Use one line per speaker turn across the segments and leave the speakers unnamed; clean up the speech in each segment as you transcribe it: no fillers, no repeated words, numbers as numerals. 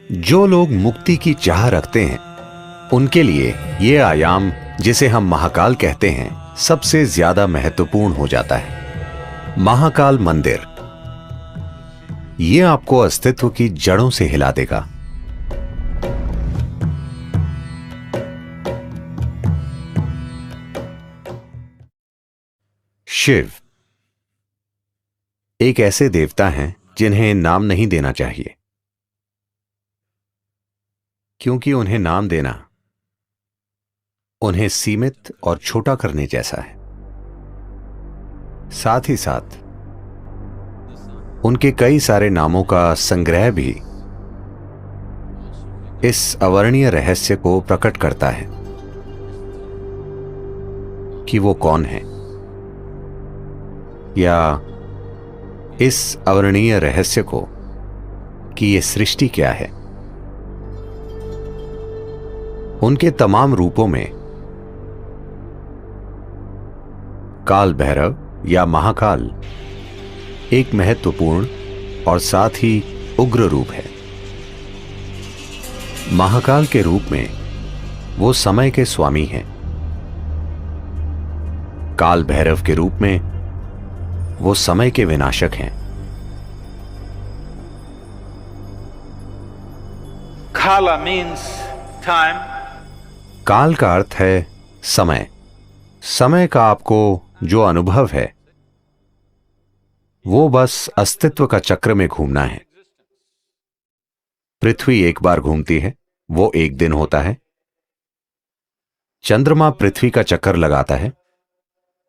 जो लोग मुक्ति की चाह रखते हैं उनके लिए ये आयाम, जिसे हम महाकाल कहते हैं, सबसे ज्यादा महत्वपूर्ण हो जाता है। महाकाल मंदिर ये आपको अस्तित्व की जड़ों से हिला देगा। शिव एक ऐसे देवता हैं जिन्हें नाम नहीं देना चाहिए, क्योंकि उन्हें नाम देना उन्हें सीमित और छोटा करने जैसा है। साथ ही साथ उनके कई सारे नामों का संग्रह भी इस अवर्णीय रहस्य को प्रकट करता है कि वो कौन है, या इस अवर्णीय रहस्य को कि ये सृष्टि क्या है। उनके तमाम रूपों में काल भैरव या महाकाल एक महत्वपूर्ण और साथ ही उग्र रूप है। महाकाल के रूप में वो समय के स्वामी हैं। काल भैरव के रूप में वो समय के विनाशक हैं।
Kala means time.
काल का अर्थ है समय। समय का आपको जो अनुभव है वो बस अस्तित्व का चक्र में घूमना है। पृथ्वी एक बार घूमती है, वो एक दिन होता है। चंद्रमा पृथ्वी का चक्कर लगाता है,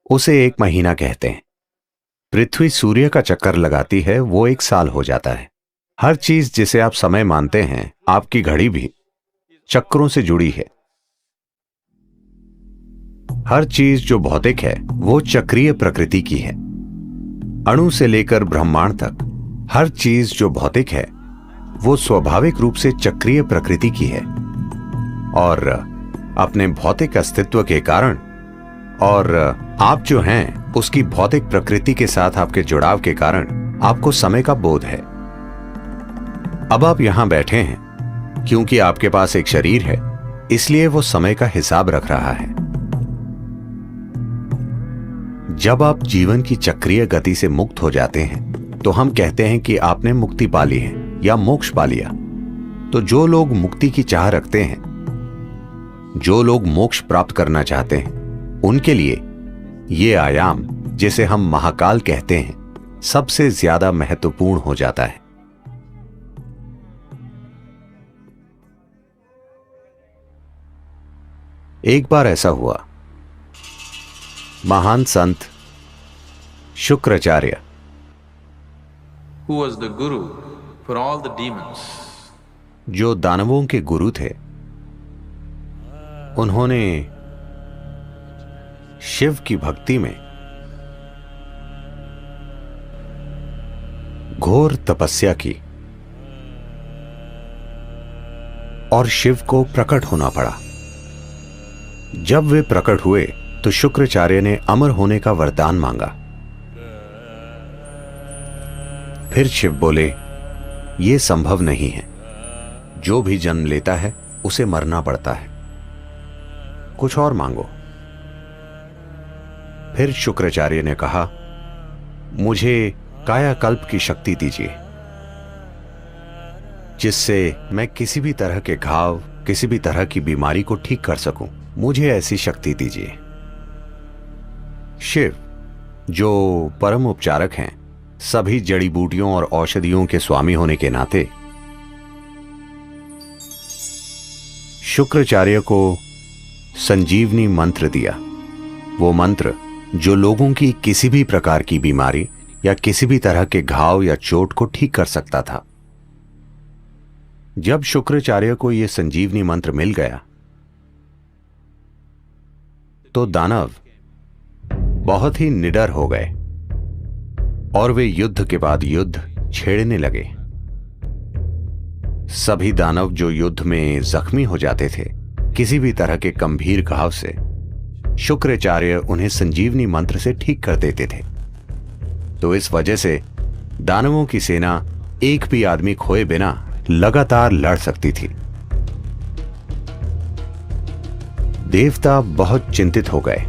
उसे एक महीना कहते हैं। पृथ्वी सूर्य का चक्कर लगाती है, वो एक साल हो जाता है। हर चीज जिसे आप समय मानते हैं, आपकी घड़ी भी चक्रों से जुड़ी है। हर चीज जो भौतिक है वो चक्रीय प्रकृति की है। अणु से लेकर ब्रह्मांड तक हर चीज जो भौतिक है वो स्वाभाविक रूप से चक्रीय प्रकृति की है, और अपने भौतिक अस्तित्व के कारण और आप जो हैं उसकी भौतिक प्रकृति के साथ आपके जुड़ाव के कारण आपको समय का बोध है। अब आप यहां बैठे हैं क्योंकि आपके पास एक शरीर है, इसलिए वो समय का हिसाब रख रहा है। जब आप जीवन की चक्रीय गति से मुक्त हो जाते हैं तो हम कहते हैं कि आपने मुक्ति पा ली है या मोक्ष पा लिया। तो जो लोग मुक्ति की चाह रखते हैं, जो लोग मोक्ष प्राप्त करना चाहते हैं, उनके लिए ये आयाम, जिसे हम महाकाल कहते हैं, सबसे ज्यादा महत्वपूर्ण हो जाता है। एक बार ऐसा हुआ, महान संत Shukracharya,
Who was the guru for all the demons?
जो दानवों के गुरु थे, उन्होंने शिव की भक्ति में घोर तपस्या की और शिव को प्रकट होना पड़ा। जब वे प्रकट हुए तो शुक्राचार्य ने अमर होने का वरदान मांगा। फिर शिव बोले, यह संभव नहीं है। जो भी जन्म लेता है उसे मरना पड़ता है, कुछ और मांगो। फिर शुक्राचार्य ने कहा, मुझे कायाकल्प की शक्ति दीजिए, जिससे मैं किसी भी तरह के घाव, किसी भी तरह की बीमारी को ठीक कर सकूं। मुझे ऐसी शक्ति दीजिए। शिव, जो परम उपचारक हैं, सभी जड़ी बूटियों और औषधियों के स्वामी होने के नाते, शुक्राचार्य को संजीवनी मंत्र दिया। वो मंत्र जो लोगों की किसी भी प्रकार की बीमारी या किसी भी तरह के घाव या चोट को ठीक कर सकता था। जब शुक्राचार्य को यह संजीवनी मंत्र मिल गया तो दानव बहुत ही निडर हो गए और वे युद्ध के बाद युद्ध छेड़ने लगे। सभी दानव जो युद्ध में जख्मी हो जाते थे, किसी भी तरह के गंभीर घाव से, शुक्राचार्य उन्हें संजीवनी मंत्र से ठीक कर देते थे। तो इस वजह से दानवों की सेना एक भी आदमी खोए बिना लगातार लड़ सकती थी। देवता बहुत चिंतित हो गए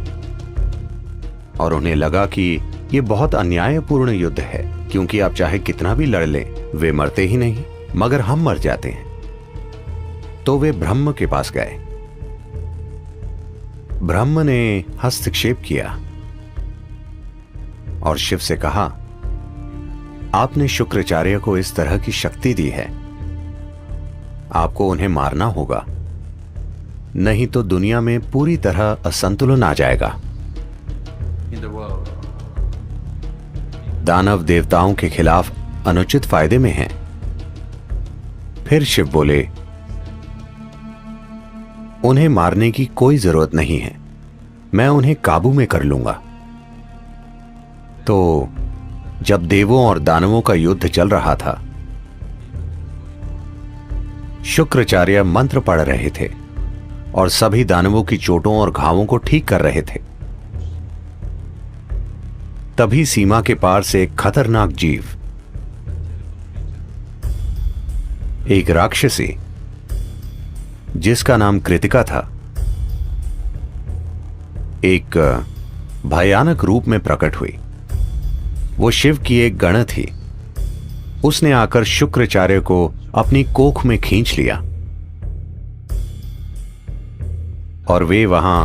और उन्हें लगा कि यह बहुत अन्यायपूर्ण युद्ध है, क्योंकि आप चाहे कितना भी लड़ लें, वे मरते ही नहीं, मगर हम मर जाते हैं। तो वे ब्रह्म के पास गए। ब्रह्म ने हस्तक्षेप किया और शिव से कहा, आपने शुक्राचार्य को इस तरह की शक्ति दी है, आपको उन्हें मारना होगा, नहीं तो दुनिया में पूरी तरह असंतुलन आ जाएगा।
in the world.
दानव देवताओं के खिलाफ अनुचित फायदे में हैं। फिर शिव बोले, उन्हें मारने की कोई जरूरत नहीं है, मैं उन्हें काबू में कर लूंगा। तो जब देवों और दानवों का युद्ध चल रहा था, शुक्राचार्य मंत्र पढ़ रहे थे और सभी दानवों की चोटों और घावों को ठीक कर रहे थे। तभी सीमा के पार से एक खतरनाक जीव, एक राक्षसी जिसका नाम कृतिका था, एक भयानक रूप में प्रकट हुई। वो शिव की एक गण थी। उसने आकर शुक्राचार्य को अपनी कोख में खींच लिया और वे वहां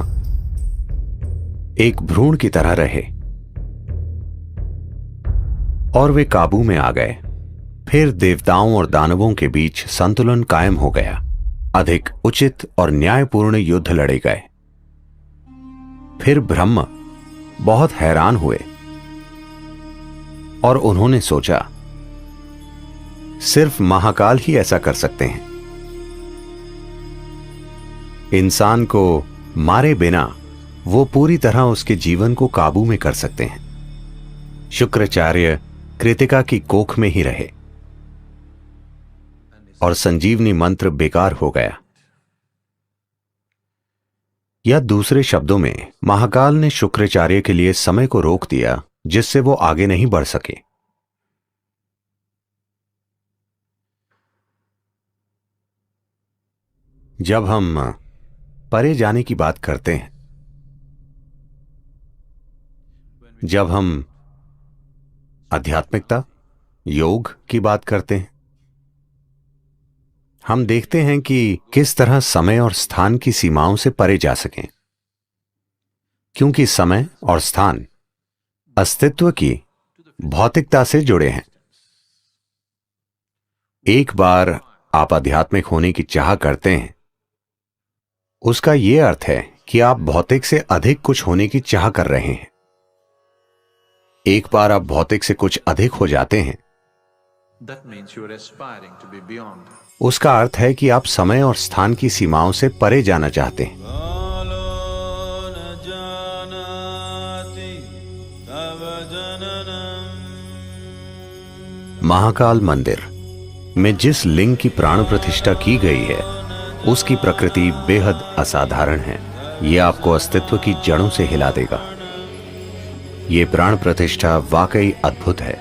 एक भ्रूण की तरह रहे और वे काबू में आ गए। फिर देवताओं और दानवों के बीच संतुलन कायम हो गया। अधिक उचित और न्यायपूर्ण युद्ध लड़े गए। फिर ब्रह्म बहुत हैरान हुए और उन्होंने सोचा, सिर्फ महाकाल ही ऐसा कर सकते हैं। इंसान को मारे बिना वो पूरी तरह उसके जीवन को काबू में कर सकते हैं। शुक्राचार्य कृतिका की कोख में ही रहे और संजीवनी मंत्र बेकार हो गया। या दूसरे शब्दों में, महाकाल ने शुक्राचार्य के लिए समय को रोक दिया, जिससे वो आगे नहीं बढ़ सके। जब हम परे जाने की बात करते हैं, जब हम आध्यात्मिकता, योग की बात करते हैं, हम देखते हैं कि किस तरह समय और स्थान की सीमाओं से परे जा सकें, क्योंकि समय और स्थान अस्तित्व की भौतिकता से जुड़े हैं। एक बार आप आध्यात्मिक होने की चाह करते हैं, उसका यह अर्थ है कि आप भौतिक से अधिक कुछ होने की चाह कर रहे हैं। एक बार आप भौतिक से कुछ अधिक हो जाते हैं,
That means you are aspiring to be beyond.
उसका अर्थ है कि आप समय और स्थान की सीमाओं से परे जाना चाहते हैं। महाकाल मंदिर में जिस लिंग की प्राण प्रतिष्ठा की गई है, उसकी प्रकृति बेहद असाधारण है। यह आपको अस्तित्व की जड़ों से हिला देगा। यह प्राण प्रतिष्ठा वाकई अद्भुत है।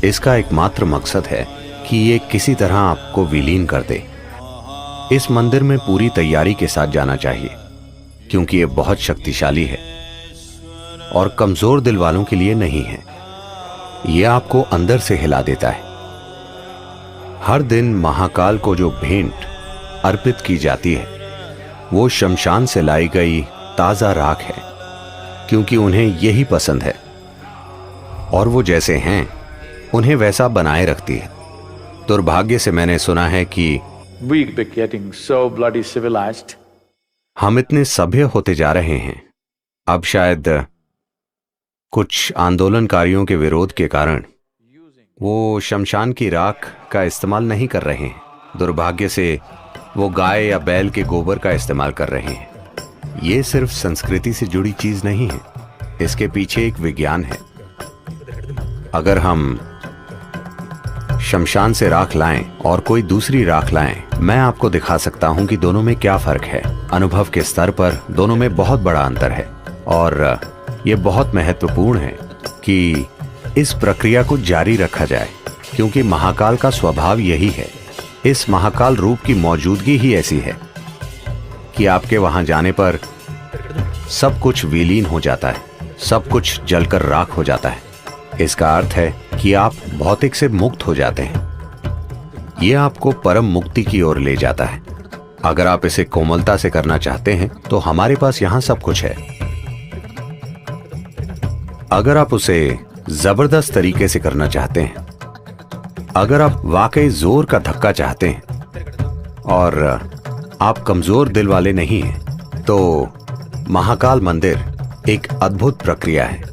इसका एकमात्र मकसद है कि ये किसी तरह आपको विलीन कर दे। इस मंदिर में पूरी तैयारी के साथ जाना चाहिए, क्योंकि ये बहुत शक्तिशाली है और कमजोर दिल वालों के लिए नहीं है। यह आपको अंदर से हिला देता है। हर दिन महाकाल को जो भेंट अर्पित की जाती है, वो शमशान से लाई गई ताजा राख है, क्योंकि उन्हें यही पसंद है और वो जैसे हैं उन्हें वैसा बनाए रखती है। दुर्भाग्य से मैंने सुना है कि
We be getting so bloody civilized.
हम इतने सभ्य होते जा रहे हैं, अब शायद कुछ आंदोलनकारियों के विरोध के कारण वो शमशान की राख का इस्तेमाल नहीं कर रहे हैं। दुर्भाग्य से वो गाय या बैल के गोबर का इस्तेमाल कर रहे हैं। ये सिर्फ संस्कृति से जुड़ी चीज नहीं है, इसके पीछे एक विज्ञान है। अगर हम शमशान से राख लाएं और कोई दूसरी राख लाएं, मैं आपको दिखा सकता हूं कि दोनों में क्या फर्क है। अनुभव के स्तर पर दोनों में बहुत बड़ा अंतर है और यह बहुत महत्वपूर्ण है कि इस प्रक्रिया को जारी रखा जाए, क्योंकि महाकाल का स्वभाव यही है। इस महाकाल रूप की मौजूदगी ही ऐसी है कि आपके वहां जाने पर सब कुछ विलीन हो जाता है, सब कुछ जलकर राख हो जाता है। इसका अर्थ है कि आप भौतिक से मुक्त हो जाते हैं। यह आपको परम मुक्ति की ओर ले जाता है। अगर आप इसे कोमलता से करना चाहते हैं तो हमारे पास यहां सब कुछ है। अगर आप उसे जबरदस्त तरीके से करना चाहते हैं, अगर आप वाकई जोर का धक्का चाहते हैं और आप कमजोर दिल वाले नहीं हैं, तो महाकाल मंदिर एक अद्भुत प्रक्रिया है।